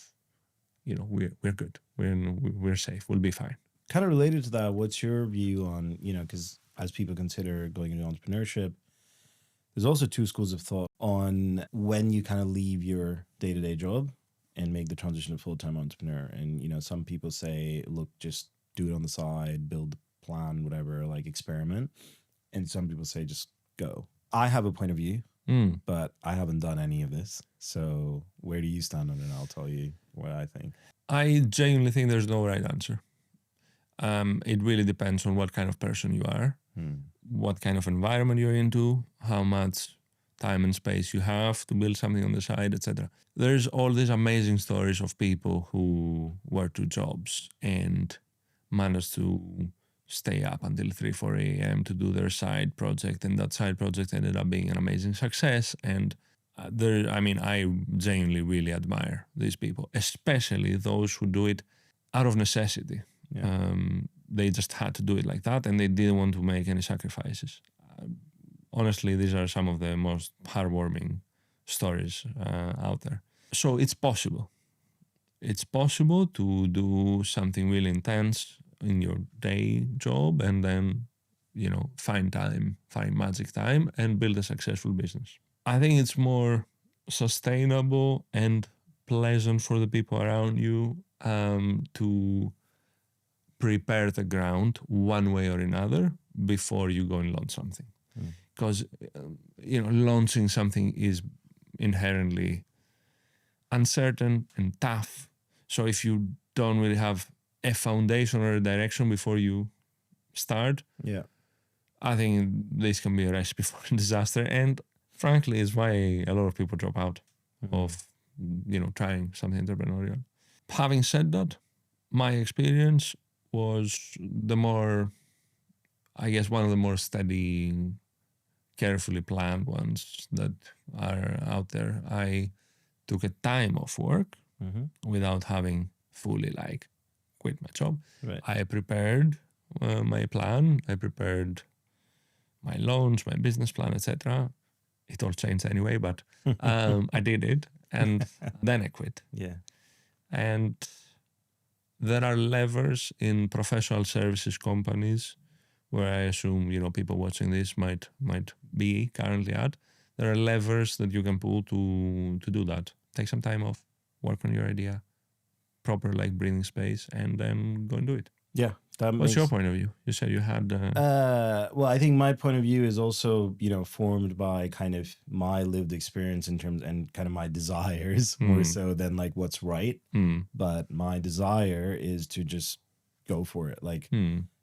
we're good, we're safe, we'll be fine. Kind of related to that, what's your view on, because as people consider going into entrepreneurship, there's also two schools of thought on when you kind of leave your day-to-day job and make the transition to full-time entrepreneur. And, some people say, look, just do it on the side, build a plan, whatever, like experiment. And some people say, just go. I have a point of view, but I haven't done any of this. So where do you stand on it? I'll tell you what I think. I genuinely think there's no right answer. It really depends on what kind of person you are, what kind of environment you're into, how much time and space you have to build something on the side, etc. There's all these amazing stories of people who work two jobs and managed to stay up until 3, 4 a.m. to do their side project, and that side project ended up being an amazing success. And I genuinely really admire these people, especially those who do it out of necessity. They just had to do it like that, and they didn't want to make any sacrifices. Honestly, these are some of the most heartwarming stories out there. So it's possible. It's possible to do something really intense in your day job and then, find magic time and build a successful business. I think it's more sustainable and pleasant for the people around you to prepare the ground one way or another before you go and launch something. Because, launching something is inherently uncertain and tough. So if you don't really have a foundation or a direction before you start, I think this can be a recipe for disaster. And frankly, it's why a lot of people drop out of, trying something entrepreneurial. Having said that, my experience was one of the more steady, carefully planned ones that are out there. I took a time off work without having fully quit my job. Right. I prepared my plan. I prepared my loans, my business plan, etc. It all changed anyway, but I did it, and then I quit. Yeah. And there are levers in professional services companies where I assume, you know, people watching this might be currently at. There are levers that you can pull to do that. Take some time off, work on your idea, proper like breathing space, and then go and do it. Yeah. That What's makes your point of view? You said you had. well, I think my point of view is also, you know, formed by kind of my lived experience in terms and kind of my desires more so than like what's right. But my desire is to just go for it. Like,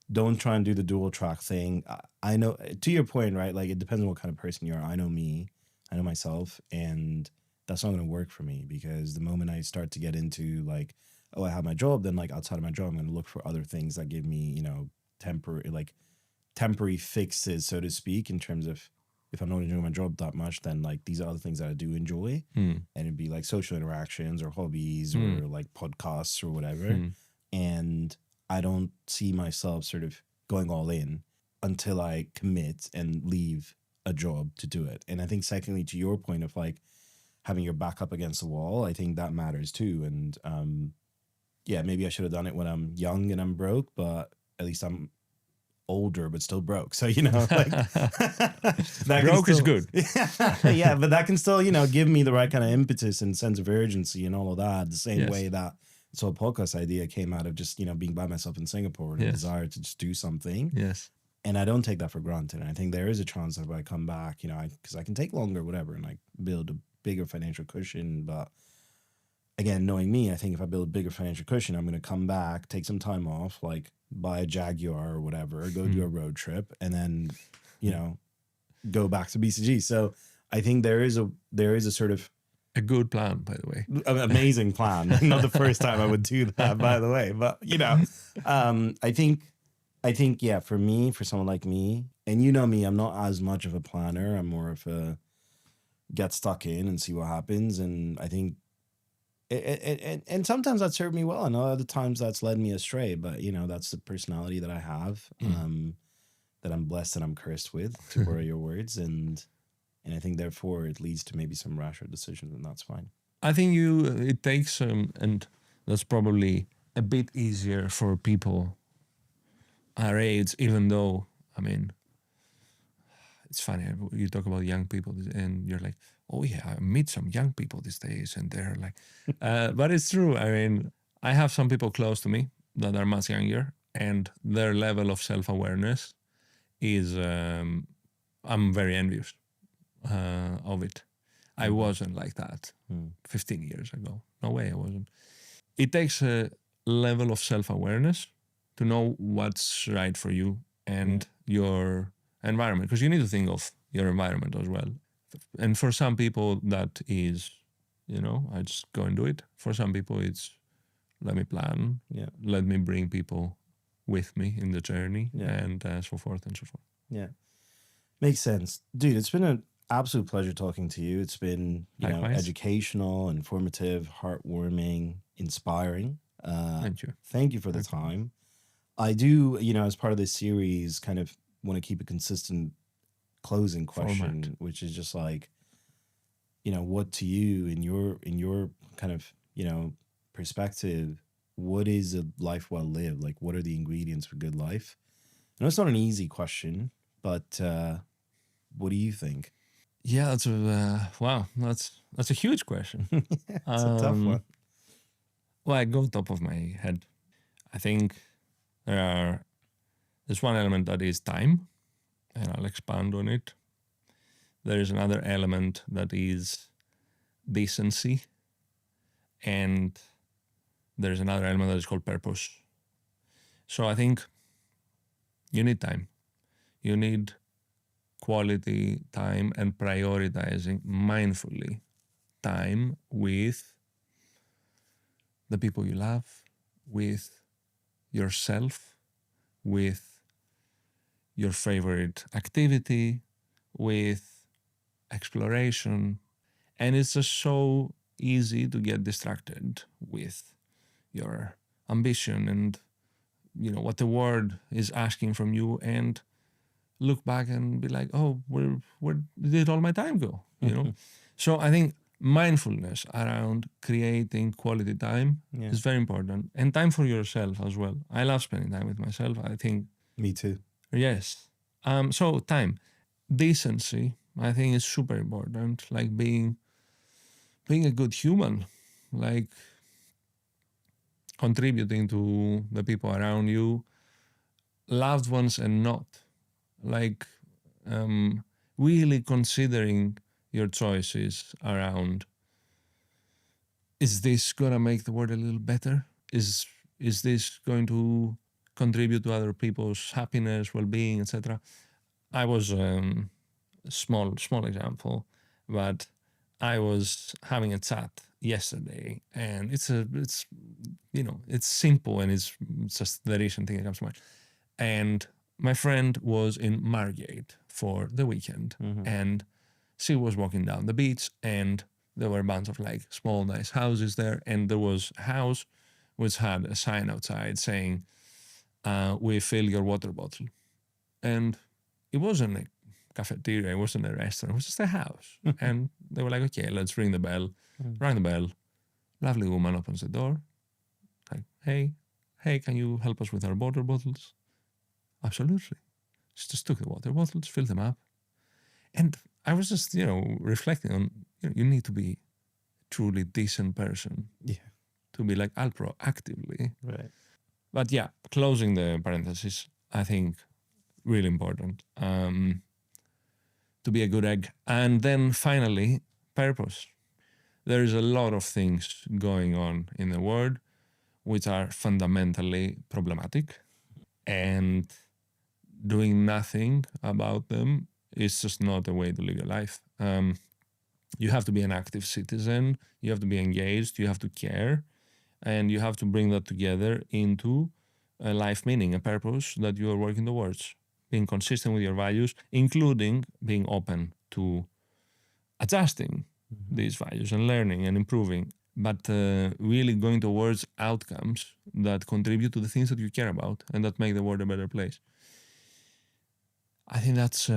don't try and do the dual track thing. I know, to your point, right? Like, it depends on what kind of person you are. I know me, I know myself, and that's not going to work for me, because the moment I start to get into like, oh, I have my job, then like outside of my job, I'm going to look for other things that give me, you know, temporary fixes, so to speak, in terms of if I'm not enjoying my job that much, then like these are other things that I do enjoy. And it'd be like social interactions or hobbies or like podcasts or whatever. And I don't see myself sort of going all in until I commit and leave a job to do it. And I think secondly, to your point of like having your back up against the wall, I think that matters too. And yeah, maybe I should have done it when I'm young and I'm broke, but at least I'm older but still broke. So, you know, like that Broke is good. Yeah, but that can still, you know, give me the right kind of impetus and sense of urgency and all of that. The same Yes. way that this whole podcast idea came out of just, you know, being by myself in Singapore and a Yes. desire to just do something. Yes. And I don't take that for granted. And I think there is a chance that if I come back, you know, because I can take longer, whatever, and like build a bigger financial cushion. But again, knowing me, I think if I build a bigger financial cushion, I'm going to come back, take some time off, like buy a Jaguar or whatever, go do a road trip, and then, you know, go back to BCG. So I think there is a sort of A good plan, by the way. an amazing plan. Not the first time I would do that, by the way, but you know, I think, yeah, for me, for someone like me, and you know me, I'm not as much of a planner. I'm more of a get stuck in and see what happens. And I think, and sometimes that served me well, and other times that's led me astray. But you know, that's the personality that I have, that I'm blessed and I'm cursed with, to borrow your words. And I think therefore it leads to maybe some rasher decisions, and that's fine. I think it takes, and that's probably a bit easier for people our age, even though, I mean, it's funny, you talk about young people and you're like, oh yeah, I meet some young people these days and they're like, but it's true. I mean, I have some people close to me that are much younger, and their level of self-awareness is, I'm very envious of it. I wasn't like that 15 years ago. No way I wasn't. It takes a level of self-awareness to know what's right for you and your environment, because you need to think of your environment as well. And for some people that is, you know, I just go and do it. For some people it's, let me plan, let me bring people with me in the journey, and so forth and so forth. Yeah, makes sense, dude. It's been an absolute pleasure talking to you. It's been, you know, Likewise. educational, informative, heartwarming, inspiring. Thank you. Thank you for the time. I do, you know, as part of this series, kind of want to keep a consistent closing question, Format. which is just like, you know, what to you in your kind of, you know, perspective, what is a life well lived? Like, what are the ingredients for good life? I know it's not an easy question, but what do you think? Yeah, that's a wow. That's a huge question. It's a tough one. Well, I go top of my head. I think there's one element that is time, and I'll expand on it. There is another element that is decency, and there's another element that is called purpose. So I think you need time. You need quality time and prioritizing mindfully time with the people you love, with yourself, with your favorite activity, with exploration. And it's just so easy to get distracted with your ambition and what the world is asking from you, and look back and be like, oh, where did all my time go? So I think mindfulness around creating quality time is very important, and time for yourself as well. I love spending time with myself. I think Me too. yes. So time, decency, I think is super important. Like being a good human, like contributing to the people around you, loved ones and not, like really considering your choices around, is this gonna make the world a little better? Is this going to contribute to other people's happiness, well-being, etc.? I was small example, but I was having a chat yesterday, and it's simple, and it's just the recent thing that comes to mind. And my friend was in Margate for the weekend, and she was walking down the beach, and there were a bunch of like small nice houses there, and there was a house which had a sign outside saying, we fill your water bottle. And it wasn't a cafeteria, it wasn't a restaurant, it was just a house. And they were like, okay, let's ring the bell. Rang the bell. Lovely woman opens the door. Like, hey, can you help us with our water bottles? Absolutely. She just took the water bottles, filled them up. And I was just, reflecting on, you need to be a truly decent person. Yeah. To be like, I'll proactively. Right. But yeah, closing the parenthesis, I think really important. To be a good egg. And then finally, purpose. There is a lot of things going on in the world which are fundamentally problematic, and doing nothing about them is just not a way to live your life. You have to be an active citizen, you have to be engaged, you have to care, and you have to bring that together into a life meaning, a purpose that you are working towards. Being consistent with your values, including being open to adjusting these values and learning and improving, but really going towards outcomes that contribute to the things that you care about and that make the world a better place. I think that's,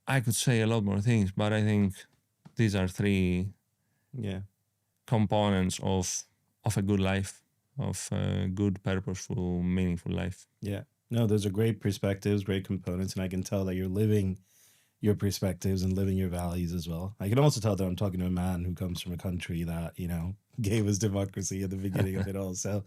I could say a lot more things, but I think these are three components of a good life, of a good, purposeful, meaningful life. Yeah. No, those are great perspectives, great components, and I can tell that you're living your perspectives and living your values as well. I can also tell that I'm talking to a man who comes from a country that, gave us democracy at the beginning of it all. So,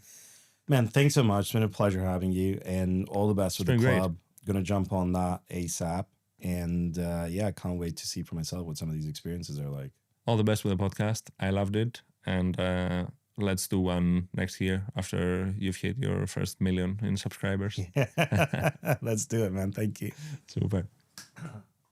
man, thanks so much. It's been a pleasure having you, and all the best with the club. Going to jump on that ASAP. And I can't wait to see for myself what some of these experiences are like. All the best with the podcast. I loved it. And let's do one next year after you've hit your first 1 million in subscribers. Let's do it, man. Thank you. Super.